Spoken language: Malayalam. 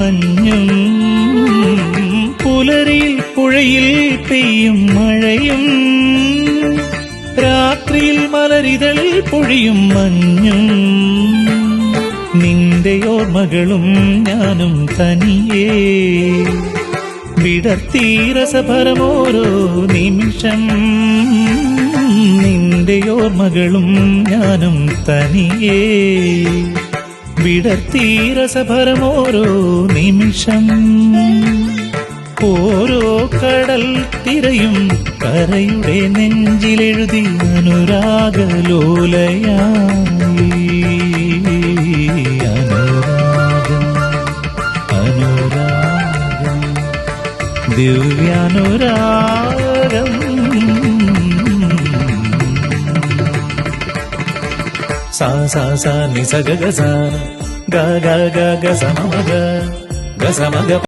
മഞ്ഞും പുലരിയിൽ പുഴയിൽ പെയ്യും മഴയും രാത്രിയിൽ മലരിതളിൽ പൊഴിയും മഞ്ഞും നിന്റെ ഓർമ്മകളും ഞാനും തനിയേ വിടർത്തി രസഭരമോരോ നിമിഷം നിന്റെ ഓർമ്മകളും ഞാനും തനിയേ വിടർത്തി രസഭരമോരോ നിമിഷം ഓരോ കടൽ തിരയും കരയുടെ നെഞ്ചിലെഴുതി അനുരാഗലോലയായി അനുരാഗം അനുരാഗം ദിവ്യാനുരാഗം sa sa sa ni sa ga ga sa ga ga ga ga sa ma ga sa ma ga